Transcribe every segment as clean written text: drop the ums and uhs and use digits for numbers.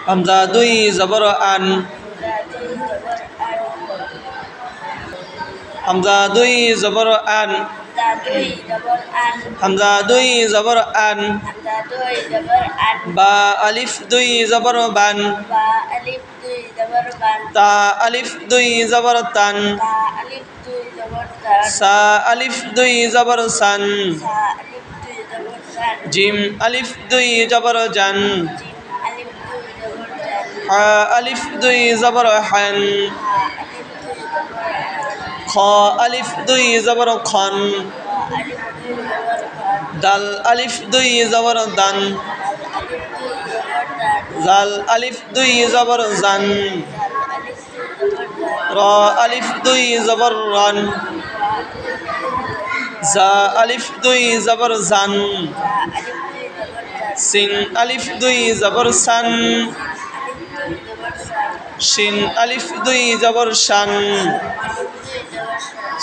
হামজা দুই জবর আন, হামজা দুই জবর আন, হামজা দুই জবর আন, বা আলিফ দুই জবর বান, তা আলিফ দুই জবর তান, সা আলিফ দুই জবর সান, জিম আলিফ দুই জবর জান, হা আলিফ দুই জবর হান, খ আলিফ দুই জবর খন, দাল আলিফ দুই জবর দান, জাল আলিফ দুই জবর জান, র আলিফ দুই জবর রান, জা আলিফ দুই জবর জান, সিন আলিফ দুই জবর সান, শিন আলিফ দুই জবর শান,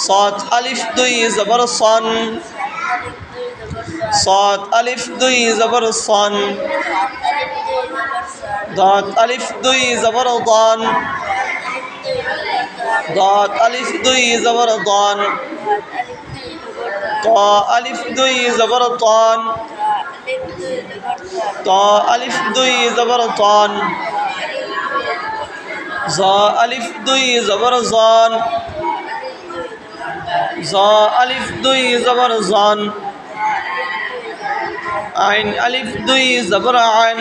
صاد আলিফ দুই জবর সন, صاد আলিফ দুই জবর সন, ضاد আলিফ দুই জবর ضان, ضاد আলিফ দুই জবর ضان, ط আলিফ দুই জবর طان, ط আলিফ দুই জবর طان, ظ আলিফ দুই জবর ظان, ظ আলিফ দুই জবর ظن, আইন আলিফ দুই জবর আন,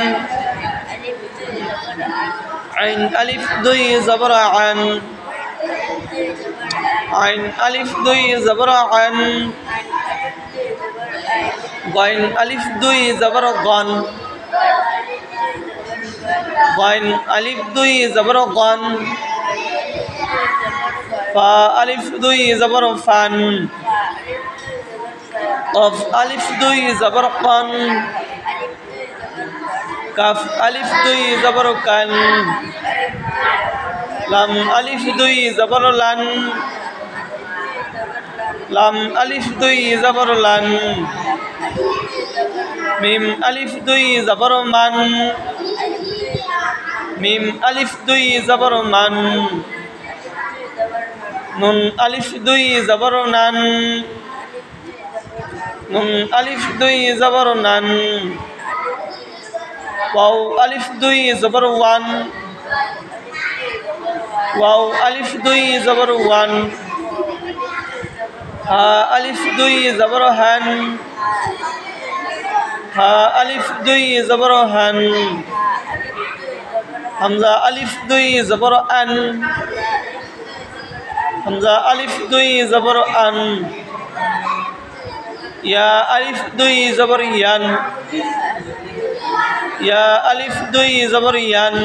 আইন আলিফ দুই জবর আন, আইন আলিফ দুই জবর আন, গাইন আলিফ দুই জবর গান, গাইন আলিফ দুই জবর গান, ফা আলিফ দুই জবর ফান, কফ আলিফ দুই জবর কন, কাফ আলিফ দুই জবর কান, লাম আলিফ দুই জবর লান, লাম আলিফ দুই জবর লান, মিম আলিফ দুই জবর মান, মিম আলিফ দুই জবর মান, নুন আলিফ দুই জবর নান, নুন আলিফ দুই জবর নান, ওয়াও আলিফ দুই জবর ওয়ান, ওয়াও আলিফ দুই জবর ওয়ান, হা আলিফ দুই জবর হান, হা আলিফ দুই জবর হান, হামজা আলিফ দুই জবর আন, হামজা আলিফ দুই জবর আন, ইয়া আলিফ দুই জবর ইয়ান, ইয়া আলিফ দুই জবর ইয়ান,